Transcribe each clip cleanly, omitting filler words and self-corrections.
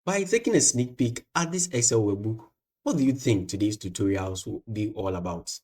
By taking a sneak peek at this Excel workbook, what do you think today's tutorials will be all about?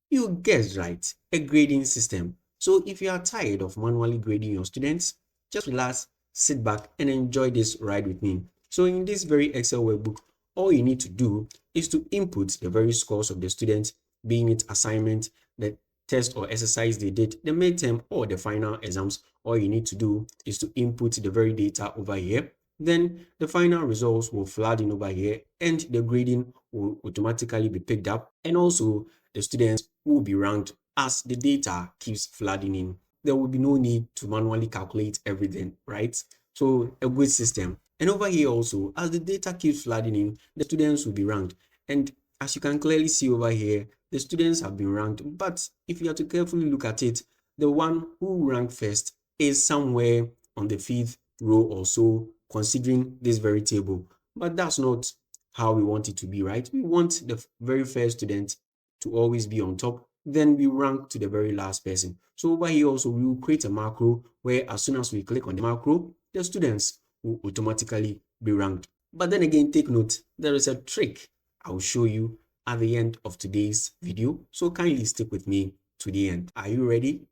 You guessed right, a grading system. So if you are tired of manually grading your students, just relax, sit back and enjoy this ride with me. So in this very Excel workbook, all you need to do is to input the very scores of the students, being it assignment, the test or exercise they did, the midterm or the final exams. All you need to do is to input the very data over here. Then the final results will flood in over here and the grading will automatically be picked up. And also the students will be ranked as the data keeps flooding in. There will be no need to manually calculate everything, right? So a good system. And over here also, as the data keeps flooding in, the students will be ranked. And as you can clearly see over here, the students have been ranked. But if you have to carefully look at it, the one who ranked first is somewhere on the fifth row or so, considering this very table. But that's not how we want it to be, right? We want the very first student to always be on top. Then we rank to the very last person. So over here also, we will create a macro where as soon as we click on the macro, the students will automatically be ranked. But then again, take note, there is a trick I will show you at the end of today's video. So kindly stick with me to the end. Are you ready?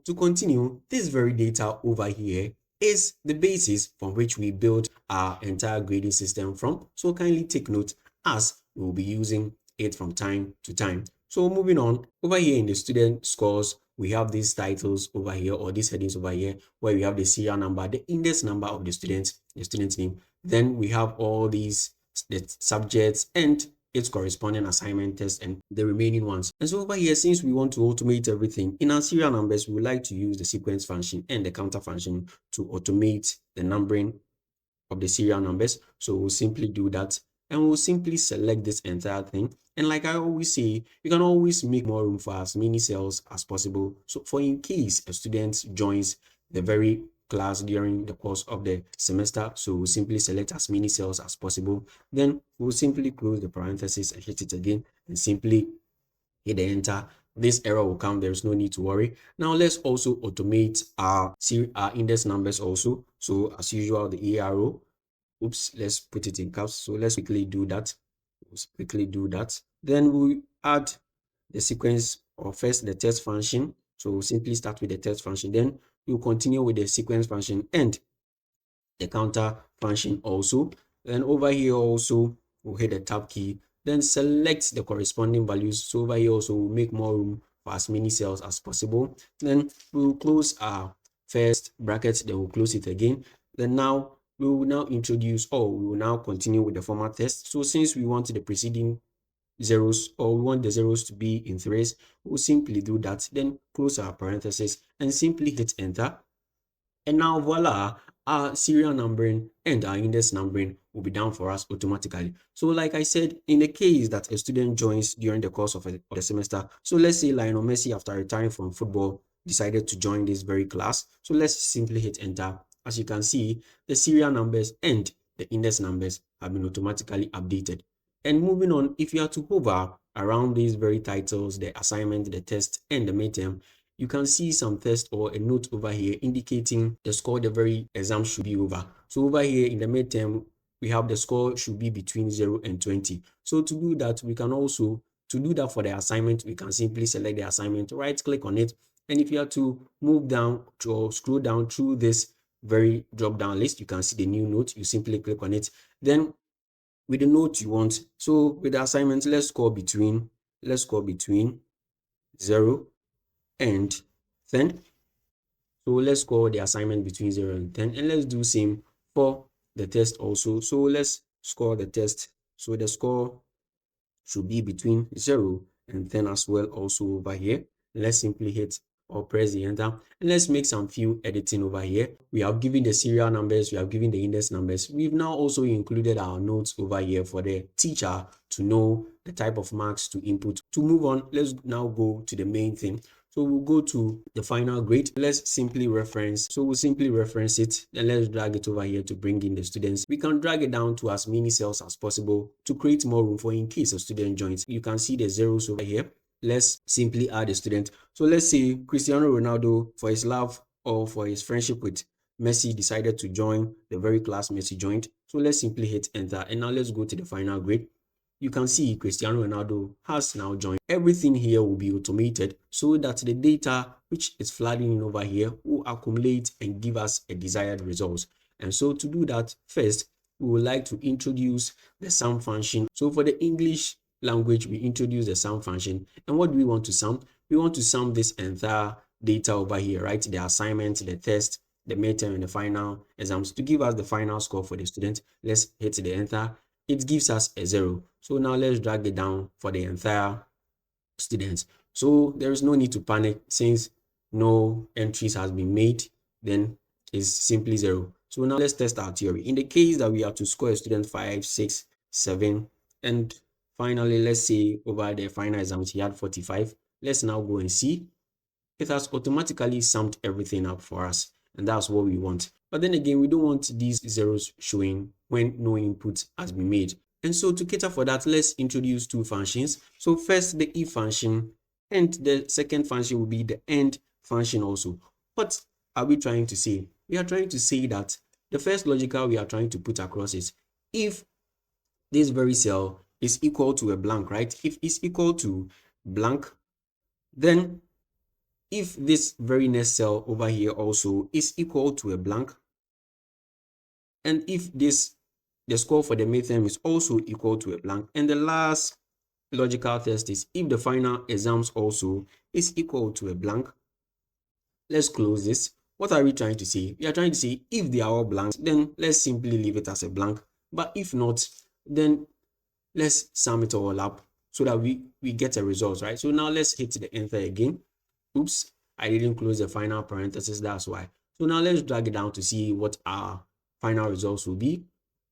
To continue, this very data over here is the basis from which we build our entire grading system from. So kindly take note as we will be using it from time to time. So moving on, over here in the student scores, we have these titles over here or these headings over here where we have the serial number, the index number of the student's name. Then we have all these the subjects and its corresponding assignment test and the remaining ones. And so over here, since we want to automate everything, in our serial numbers, we would like to use the sequence function and the counter function to automate the numbering of the serial numbers. So we'll simply do that and we'll simply select this entire thing. And like I always say, you can always make more room for as many cells as possible. So for in case a student joins the very class during the course of the semester, so we'll simply select as many cells as possible. Then we'll simply close the parenthesis and hit it again and simply hit the enter. This error will come. There's no need to worry. Now let's also automate our index numbers also. So as usual, the arrow. Oops, let's put it in caps. So let's quickly do that. Let's quickly do that. Then we add the sequence or first the test function. So we'll simply start with the test function. Then we'll continue with the sequence function and the counter function also. Then over here also, we'll hit the tab key. Then select the corresponding values. So over here also, we'll make more room for as many cells as possible. Then we'll close our first bracket. Then we'll close it again. Then now we will now introduce or we will now continue with the format test. So since we want the preceding zeros or we want the zeros to be in threes, we'll simply do that. Then close our parenthesis and simply hit enter. And now voila, our serial numbering and our index numbering will be done for us automatically. So like I said, in the case that a student joins during the course of the semester, so let's say Lionel Messi, after retiring from football, decided to join this very class. So let's simply hit enter. As you can see, the serial numbers and the index numbers have been automatically updated. And moving on, if you are to hover around these very titles, the assignment, the test, and the midterm, you can see some text or a note over here indicating the score the very exam should be over. So over here in the midterm, we have the score should be between 0 and 20. So to do that, we can also, to do that for the assignment, we can simply select the assignment, right click on it. And if you have to move down or scroll down through this very drop down list, you can see the new note. You simply click on it. Then with the note you want, so with the assignment, let's score between 0 and 10. So let's score the assignment between 0 and 10 and let's do same for the test also. So let's score the test. So the score should be between 0 and 10 as well also over here. Let's simply hit or press the enter and let's make some few editing over here. We have given the serial numbers, we have given the index numbers. We've now also included our notes over here for the teacher to know the type of marks to input. To move on, let's now go to the main thing. So we'll go to the final grade. Let's simply reference. So we'll simply reference it. Then let's drag it over here to bring in the students. We can drag it down to as many cells as possible to create more room for in case a student joins. You can see the zeros over here. Let's simply add a student. So let's say Cristiano Ronaldo, for his love or for his friendship with Messi, decided to join the very class Messi joined. So let's simply hit enter. And now let's go to the final grade. You can see Cristiano Ronaldo has now joined. Everything here will be automated so that the data which is flooding in over here will accumulate and give us a desired result. And so to do that, first, we would like to introduce the sum function. So for the English language, we introduce the sum function. And what do we want to sum? We want to sum this entire data over here, right? The assignment, the test, the midterm, and the final exams to give us the final score for the student. Let's hit the enter. It gives us a 0. So now let's drag it down for the entire students. So there is no need to panic since no entries has been made, then it's simply 0. So now let's test our theory. In the case that we are to score a student 5, 6, 7, and finally, let's say over the final exams he had 45. Let's now go and see. It has automatically summed everything up for us, and that's what we want. But then again, we don't want these zeros showing when no input has been made. And so to cater for that, let's introduce two functions. So first, the if function, and the second function will be the end function also. What are we trying to say? We are trying to say that the first logical we are trying to put across is if this very cell is equal to a blank, right? If it's equal to blank, then if this very next cell over here also is equal to a blank, and if the score for the midterm is also equal to a blank, and the last logical test is if the final exams also is equal to a blank. Let's close this. What are we trying to say? We are trying to say if they are all blanks, then let's simply leave it as a blank. But if not, then let's sum it all up so that we get a result, right? So now let's hit the enter again. Oops, I didn't close the final parenthesis, that's why. So now let's drag it down to see what our final results will be.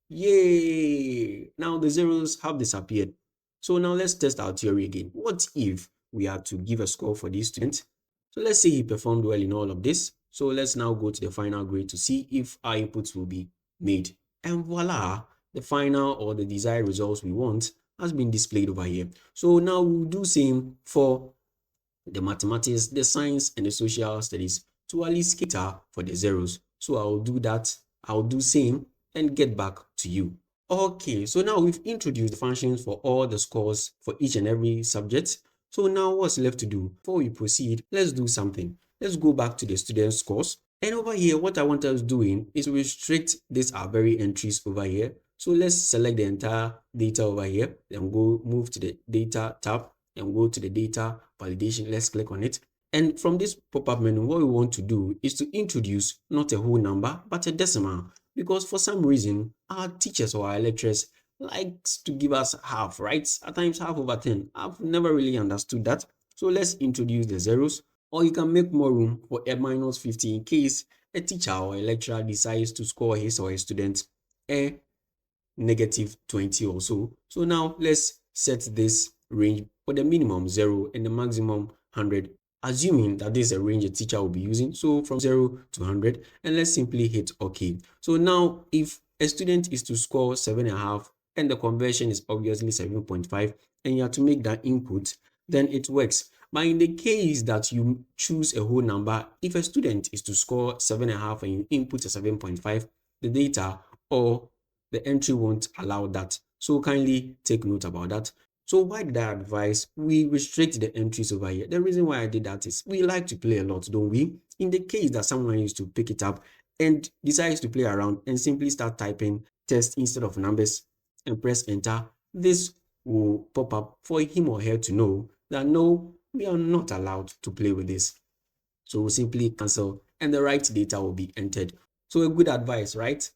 Yay! Now the zeros have disappeared. So now let's test our theory again. What if we are to give a score for this student? So let's say he performed well in all of this. So let's now go to the final grade to see if our inputs will be made. And voila, the final or the desired results we want has been displayed over here. So now we'll do same for the mathematics, the science, and the social studies to at least cater for the zeros. So I'll do that. I'll do same and get back to you. Okay, so now we've introduced the functions for all the scores for each and every subject. So now what's left to do? Before we proceed, let's do something. Let's go back to the student scores. And over here, what I want us doing is restrict these our very entries over here. So let's select the entire data over here, then go move to the data tab and go to the data validation. Let's click on it. And from this pop-up menu, what we want to do is to introduce not a whole number, but a decimal. Because for some reason, our teachers or our lecturers likes to give us half, right? At times half over 10. I've never really understood that. So let's introduce the zeros, or you can make more room for a minus 50 in case a teacher or a lecturer decides to score his or her student a negative 20 or so. So now let's set this range for the minimum 0 and the maximum 100, assuming that this is a range a teacher will be using. So from 0 to 100, and let's simply hit OK. So now if a student is to score 7.5 and the conversion is obviously 7.5 and you have to make that input, then it works. But in the case that you choose a whole number, if a student is to score 7.5 and you input a 7.5, the data or the entry won't allow that. So kindly take note about that. So why did I advise we restrict the entries over here? The reason why I did that is we like to play a lot, don't we? In the case that someone used to pick it up and decides to play around and simply start typing test instead of numbers and press enter, this will pop up for him or her to know that no, we are not allowed to play with this. So we'll simply cancel and the right data will be entered. So a good advice, right?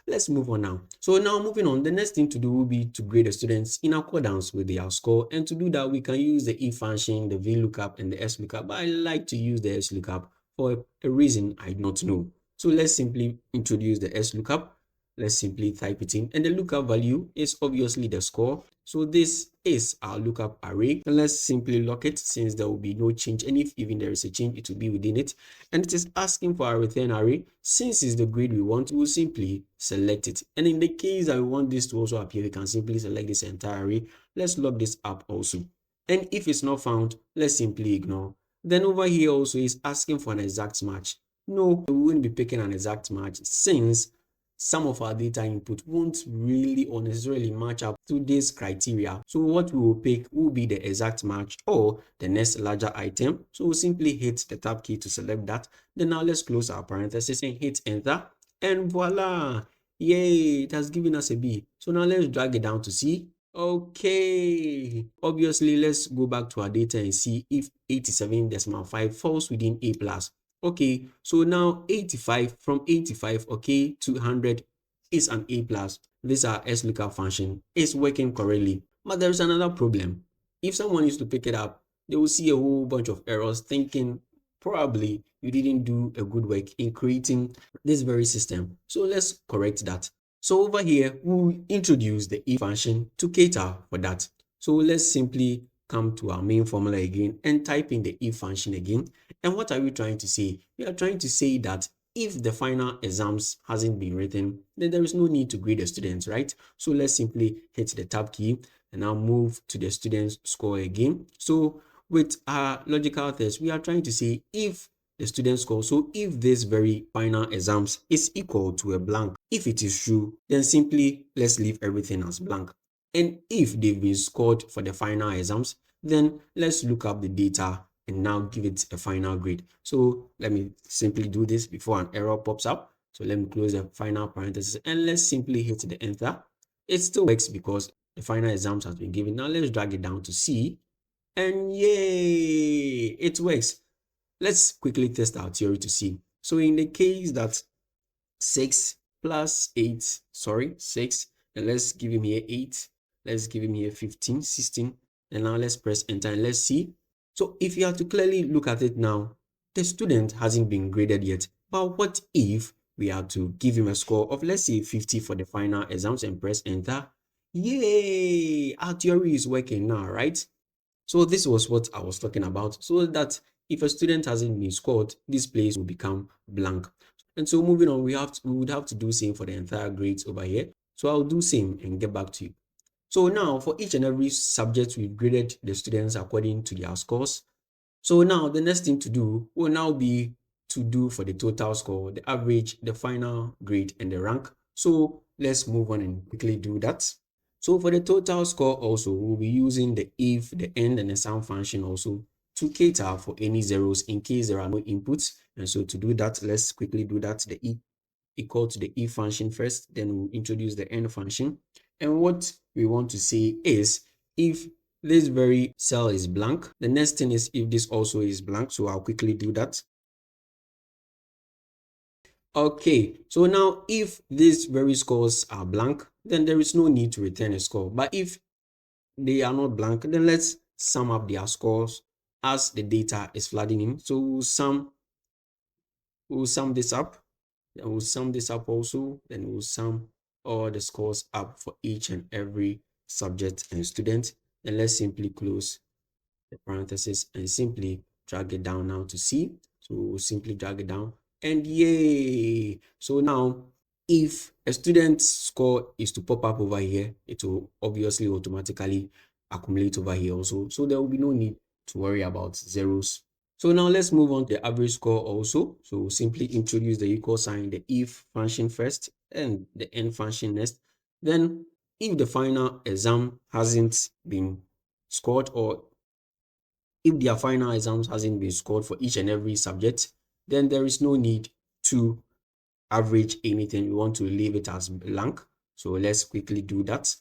Let's move on now. So now moving on, the next thing to do will be to grade the students in accordance with their score. And to do that, we can use the if function, the VLOOKUP, and the SLOOKUP. But I like to use the SLOOKUP for a reason I do not know. So let's simply introduce the SLOOKUP. Let's simply type it in. And the lookup value is obviously the score. So this is our lookup array. And let's simply lock it since there will be no change. And if even there is a change, it will be within it. And it is asking for our return array. Since it's the grade we want, we'll simply select it. And in the case that we want this to also appear, we can simply select this entire array. Let's lock this up also. And if it's not found, let's simply ignore. Then over here also is asking for an exact match. No, we won't be picking an exact match since some of our data input won't really or necessarily match up to this criteria. So what we will pick will be the exact match or the next larger item. So we'll simply hit the tab key to select that. Then now let's close our parenthesis and hit enter. And voila! Yay! It has given us a B. So now let's drag it down to C. Okay, obviously let's go back to our data and see if 87.5 falls within A plus. Okay, so now 85 from 85, okay, to 100 is an A plus. This our Xlookup function is working correctly. But there's another problem. If someone used to pick it up, they will see a whole bunch of errors thinking probably you didn't do a good work in creating this very system. So let's correct that. So over here, we'll introduce the if function to cater for that. So let's simply come to our main formula again and type in the if function again. And what are we trying to say? We are trying to say that if the final exams hasn't been written, then there is no need to grade the students, right? So let's simply hit the tab key and now move to the student's score again. So with our logical test, we are trying to say if the student score. So if this very final exams is equal to a blank, if it is true, then simply let's leave everything as blank. And if they've been scored for the final exams, then let's look up the data and now give it a final grade. So let me simply do this before an error pops up. So let me close the final parenthesis and let's simply hit the enter. It still works because the final exams has been given. Now let's drag it down to C and yay, it works. Let's quickly test our theory to see. So in the case that 6 plus 8, sorry, 6, and let's give him here 8, let's give him here 15, 16, and now let's press enter and let's see. So if you have to clearly look at it now, the student hasn't been graded yet, but what if we are to give him a score of, let's say, 50 for the final exams and press enter? Yay! Our theory is working now, right? So this was what I was talking about, so that if a student hasn't been scored, this place will become blank. And so moving on, we would have to do same for the entire grades over here. So I'll do same and get back to you. So now for each and every subject, we've graded the students according to their scores. So now the next thing to do will now be to do for the total score, the average, the final grade, and the rank. So let's move on and quickly do that. So for the total score also, we'll be using the if, the end, and the sum function also to cater for any zeros in case there are no inputs. And so to do that, let's quickly do that. The equal to the if function first, then we'll introduce the end function. And what we want to say is if this very cell is blank, the next thing is if this also is blank. So I'll quickly do that. Okay, so now if these very scores are blank, then there is no need to return a score. But if they are not blank, then let's sum up their scores as the data is flooding in. So we'll sum this up, then we'll sum this up also, then we'll sum all the scores up for each and every subject and student. Then let's simply close the parenthesis and simply drag it down now to C. So we'll simply drag it down and yay. So now if a student's score is to pop up over here, it will obviously automatically accumulate over here also. So there will be no need to worry about zeros. So now let's move on to the average score also. So we'll simply introduce the equal sign, the if function first and the end function next. Then if the final exam hasn't been scored, or if their final exams hasn't been scored for each and every subject, then there is no need to average anything. We want to leave it as blank. So let's quickly do that.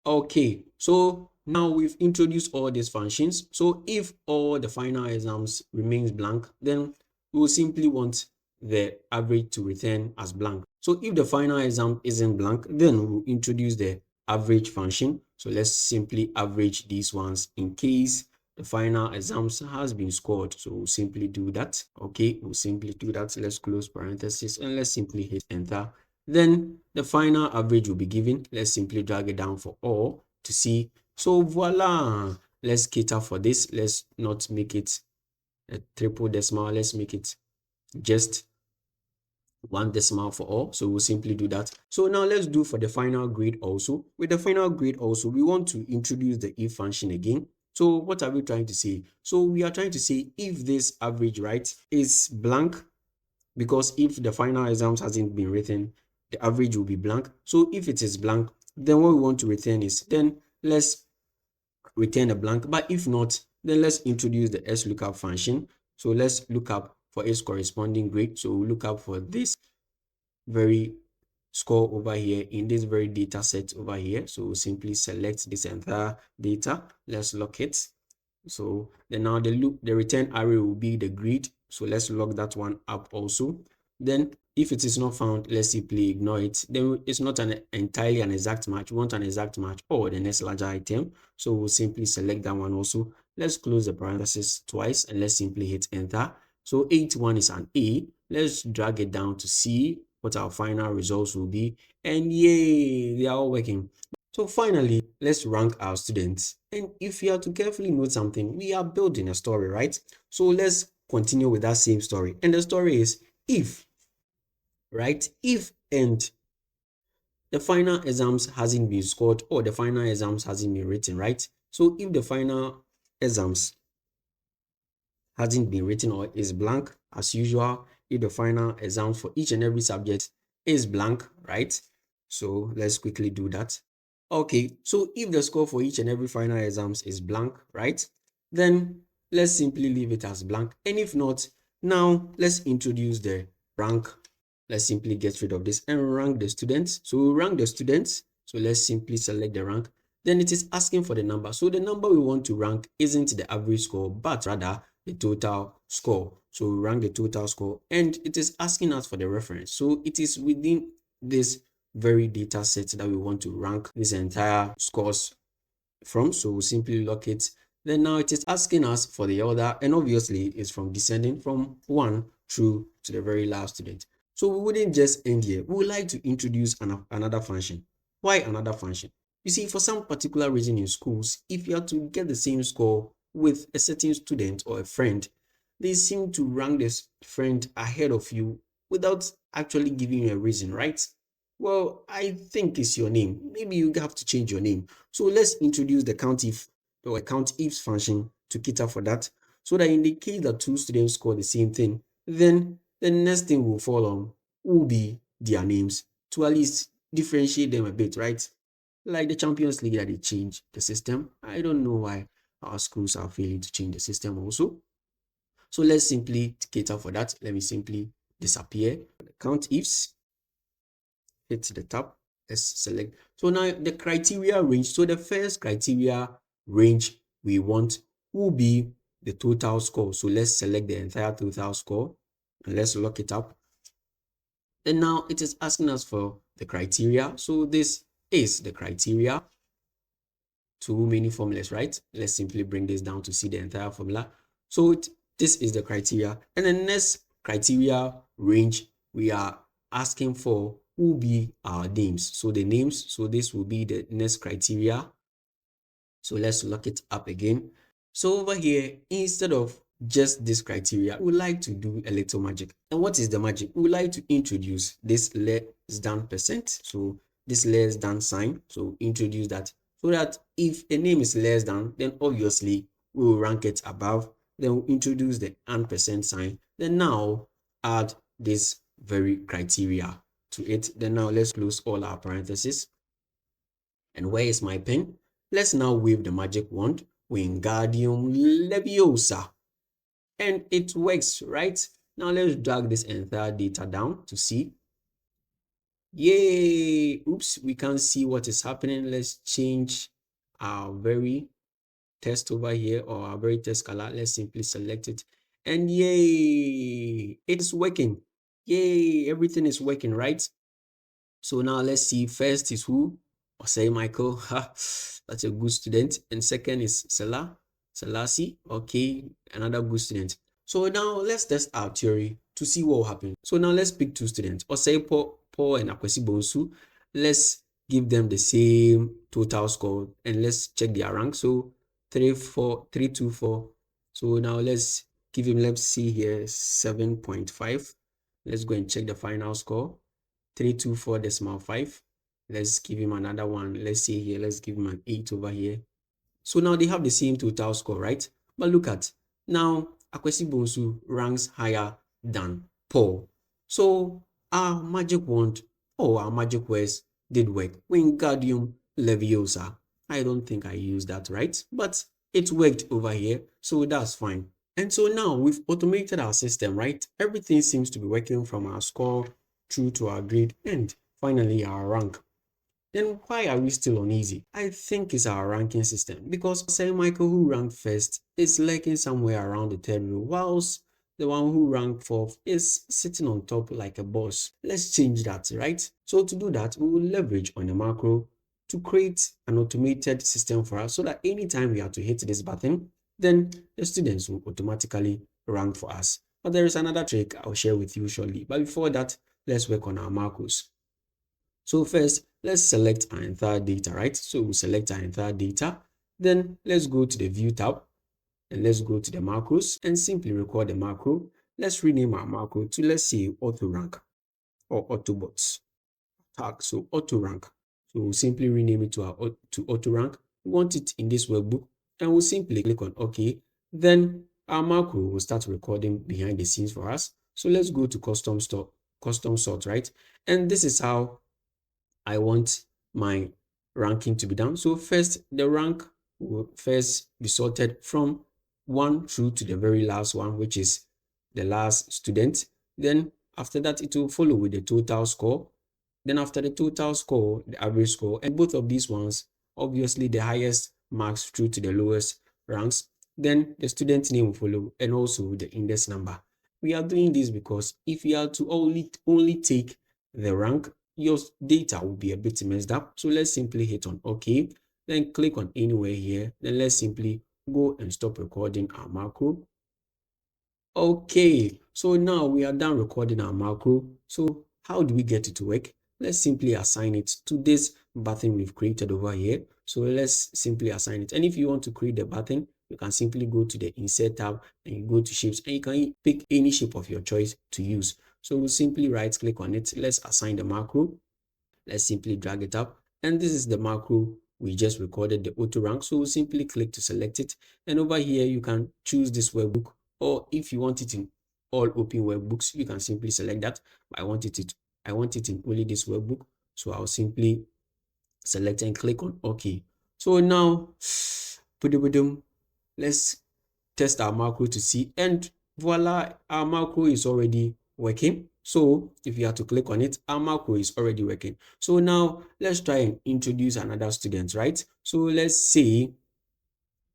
Okay, so now we've introduced all these functions. So if all the final exams remains blank, then we will simply want the average to return as blank. So if the final exam isn't blank, then we'll introduce the average function. So let's simply average these ones in case the final exams has been scored. So we'll simply do that. Okay, we'll simply do that. Let's close parenthesis and let's simply hit enter. Then the final average will be given. Let's simply drag it down for all to see. So voila, let's cater for this. Let's not make it a triple decimal. Let's make it just one decimal for all. So we'll simply do that. So now let's do for the final grade also. With the final grade also, we want to introduce the if function again. So what are we trying to say? So we are trying to say if this average, right, is blank, because if the final exams hasn't been written, the average will be blank. So if it is blank, then what we want to return is, then let's return a blank. But if not, then let's introduce the Xlookup function. So let's look up for its corresponding grade. So we'll look up for this very score over here in this very data set over here. So we'll simply select this entire data. Let's lock it. So then now the return array will be the grid. So let's lock that one up also. Then if it is not found, let's simply ignore it. Then it's not entirely an exact match. We want an exact match or the next larger item. So we'll simply select that one also. Let's close the parenthesis twice and let's simply hit enter. So 81 is an A. Let's drag it down to see what our final results will be. And yay, they are all working. So finally, let's rank our students. And if you have to carefully note something, we are building a story, right? So let's continue with that same story. And the story is if, right? If and the final exams hasn't been scored or the final exams hasn't been written, right? So if the final exams hasn't been written or is blank, as usual, if the final exams for each and every subject is blank, right? So let's quickly do that. Okay, so if the score for each and every final exams is blank, right? Then let's simply leave it as blank. And if not, now let's introduce the rank. Let's simply get rid of this and rank the students. So we rank the students. So let's simply select the rank. Then it is asking for the number. So the number we want to rank isn't the average score, but rather the total score. So we rank the total score and it is asking us for the reference. So it is within this very data set that we want to rank this entire scores from. So we'll simply lock it. Then now it is asking us for the order, and obviously it's from descending from 1 through to the very last student. So we wouldn't just end here. We would like to introduce another function. Why another function? You see, for some particular reason in schools, if you are to get the same score with a certain student or a friend, they seem to rank this friend ahead of you without actually giving you a reason, right? Well, I think it's your name. Maybe you have to change your name. So let's introduce the COUNTIF or a COUNTIFS function to cater for that. So that in the case that two students score the same thing, then the next thing will fall on will be their names to at least differentiate them a bit, right? Like the Champions League that they change the system. I don't know why our schools are failing to change the system also. So let's simply cater for that. Let me simply disappear. COUNTIFS, hit the tab, let's select. So now the criteria range. So the first criteria range we want will be the total score. So let's select the entire total score and let's lock it up. And now it is asking us for the criteria. So this is the criteria. Too many formulas, right? Let's simply bring this down to see the entire formula. So this is the criteria. And the next criteria range we are asking for will be our names. So the names, so this will be the next criteria. So let's look it up again. So over here, instead of just this criteria, we would like to do a little magic. And what is the magic? We would like to introduce this less than percent. So this less than sign. So introduce that so that if a name is less than, then obviously we will rank it above. Then we'll introduce the and% sign. Then now add this very criteria to it. Then now let's close all our parentheses. And where is my pen? Let's now wave the magic wand, Wingardium Leviosa. And it works, right? Now let's drag this entire data down to see. Yay! Oops, we can't see what is happening. Let's change our very test over here or our very test color. Let's simply select it. And yay! It is working. Yay! Everything is working, right? So now let's see. First is who? Osei Michael. That's a good student. And second is Selassie. Okay, another good student. So now let's test our theory to see what will happen. So now let's pick two students. Osei Paul and Akwesi Bonsu. Let's give them the same total score and let's check their rank. So 324. So now let's give him, let's see here, 7.5. Let's go and check the final score. 324.5. Let's give him another one. Let's see here. Let's give him an 8 over here. So now they have the same total score, right? But look at now, Akwesi Bonsu ranks higher than Paul. So our magic wand or our magic words did work. Wingardium Leviosa. I don't think I used that right, but it worked over here, so that's fine. And so now we've automated our system, right? Everything seems to be working from our score through to our grade and finally our rank. Then why are we still uneasy? I think it's our ranking system because Sir Michael who ranked first is lurking somewhere around the third row whilst the one who ranked fourth is sitting on top like a boss. Let's change that, right? So to do that, we will leverage on a macro to create an automated system for us so that anytime we have to hit this button, then the students will automatically rank for us. But there is another trick I'll share with you shortly. But before that, let's work on our macros. So first, let's select our entire data, right? So we'll select our entire data. Then let's go to the View tab and let's go to the macros and simply record the macro. Let's rename our macro to, let's say, auto rank or autobots tag. So auto rank. So we'll simply rename it to auto rank. We want it in this workbook and we'll simply click on OK. Then our macro will start recording behind the scenes for us. So let's go to custom sort, right? And this is how I want my ranking to be done. So first, the rank will first be sorted from 1 through to the very last one, which is the last student. Then after that, it will follow with the total score. Then after the total score, the average score, and both of these ones, obviously the highest marks through to the lowest ranks. Then the student name will follow and also the index number. We are doing this because if you are to only take the rank, your data will be a bit messed up. So let's simply hit on OK, then click on anywhere here. Then let's simply go and stop recording our macro. Okay, so now we are done recording our macro. So how do we get it to work? Let's simply assign it to this button we've created over here. So let's simply assign it. And if you want to create the button, you can simply go to the Insert tab and you go to Shapes and you can pick any shape of your choice to use. So we'll simply right click on it. Let's assign the macro. Let's simply drag it up. And this is the macro we just recorded, the auto rank. So we'll simply click to select it. And over here, you can choose this workbook, or if you want it in all open workbooks, you can simply select that. But I want it in only this workbook. So I'll simply select and click on OK. So now, let's test our macro to see, and voila, our macro is already working. So if you have to click on it, our macro is already working. So now let's try and introduce another student, right? So let's say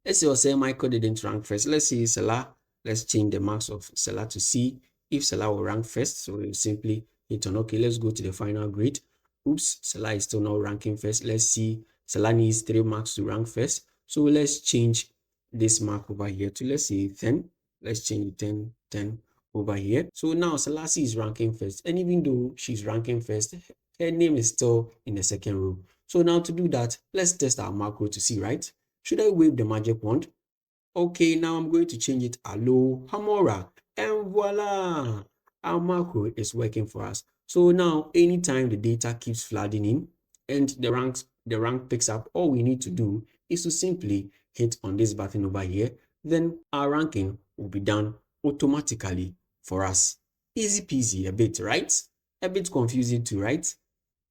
Michael didn't rank first. Let's say Salah. Let's change the marks of Salah to C. If Salah will rank first, so we'll simply hit on OK. Let's go to the final grade. Oops, Salah is still not ranking first. Let's see, Salah needs 3 marks to rank first. So let's change this mark over here to, let's say, 10. Let's change 10 over here. So now Selassie is ranking first. And even though she's ranking first, her name is still in the second row. So now to do that, let's test our macro to see, right? Should I wave the magic wand? Okay, now I'm going to change it Hamora. And voila! Our macro is working for us. So now anytime the data keeps flooding in and the rank picks up, all we need to do is to simply hit on this button over here. Then our ranking will be done automatically for us. Easy peasy a bit, right? A bit confusing too, right?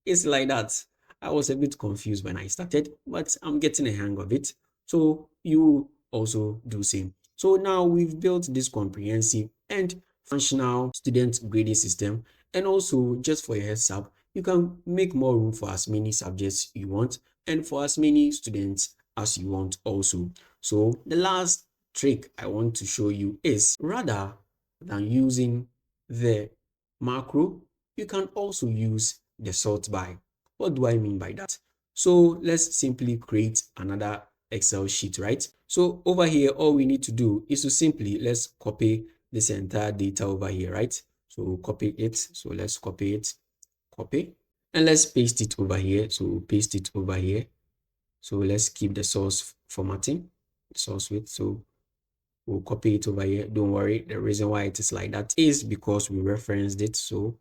It's like that. I was a bit confused when I started, but I'm getting a hang of it. So you also do same. So now we've built this comprehensive and functional student grading system. And also, just for a heads up, you can make more room for as many subjects you want and for as many students as you want also. So the last trick I want to show you is, rather than using the macro, you can also use the sort by. What do I mean by that? So let's simply create another Excel sheet, right? So over here, all we need to do is to simply, let's copy this entire data over here, right? So copy it. So let's copy it, copy, and let's paste it over here. So paste it over here. So let's keep the source formatting, source width. So we'll copy it over here. Don't worry. The reason why it is like that is because we referenced it. So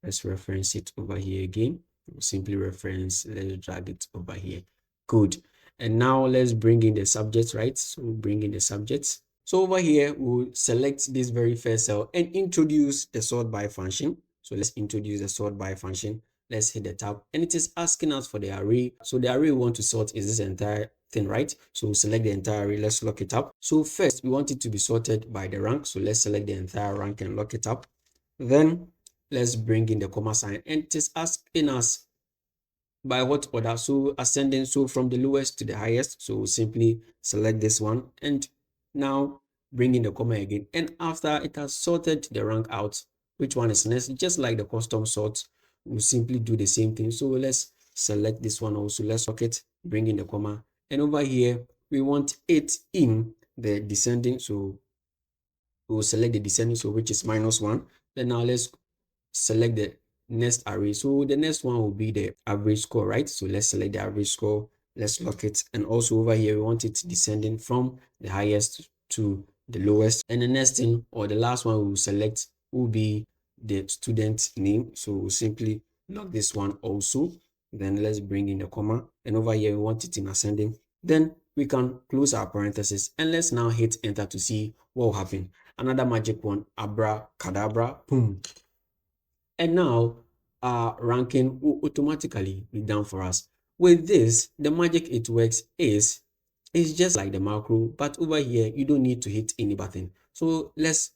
let's reference it over here again. We'll simply reference, let's drag it over here. Good. And now let's bring in the subject, right? So we'll bring in the subjects. So over here, we'll select this very first cell and introduce the sort by function. So let's introduce the sort by function. Let's hit the tab and it is asking us for the array. So the array we want to sort is this entire thing, right? So select the entire array. Let's lock it up. So first we want it to be sorted by the rank. So let's select the entire rank and lock it up. Then let's bring in the comma sign and it is asking us by what order. So ascending, so from the lowest to the highest. So simply select this one and now bring in the comma again. And after it has sorted the rank out, which one is next, just like the custom sort, we'll simply do the same thing. So let's select this one also. Let's lock it, bring in the comma, and over here we want it in the descending. So we'll select the descending, so which is -1. Then now let's select the next array. So the next one will be the average score, right? So let's select the average score. Let's lock it. And also over here, we want it descending from the highest to the lowest. And the next thing, or the last one we will select, will be the student name. So we'll simply lock this one also. Then let's bring in the comma. And over here, we want it in ascending. Then we can close our parentheses. And let's now hit enter to see what will happen. Another magic one, abracadabra, boom. And now our ranking will automatically be done for us. With this, the magic it works is it's just like the macro, but over here you don't need to hit any button. So let's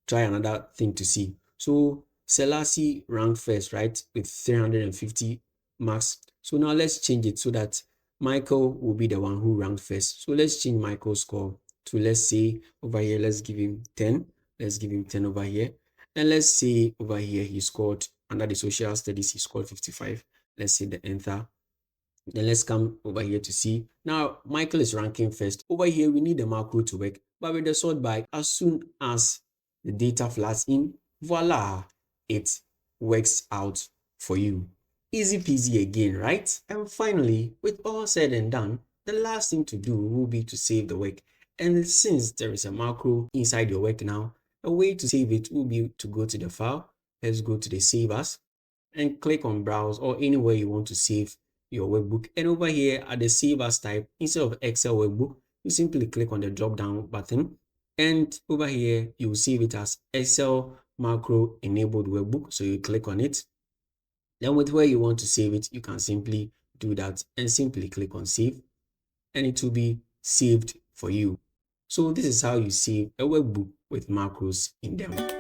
try another thing to see. So Selassie ranked first, right, with 350 marks. So now let's change it so that Michael will be the one who ranked first. So let's change Michael's score to, let's say over here, let's give him 10. Let's give him 10 over here. And let's say over here he scored under the social studies, he scored 55. Let's say the enter. Then let's come over here to see. Now Michael is ranking first. Over here we need the macro to work, but with the sort by, as soon as the data floods in, voila, it works out for you. Easy peasy again, right? And finally, with all said and done, the last thing to do will be to save the work. And since there is a macro inside your work now, a way to save it will be to go to the file. Let's go to the save as and click on browse or anywhere you want to save your workbook. And over here at the save as type, instead of Excel workbook, you simply click on the drop down button. And over here, you will save it as Excel macro enabled workbook. So you click on it. Then with where you want to save it, you can simply do that and simply click on save and it will be saved for you. So this is how you save a workbook with macros in them.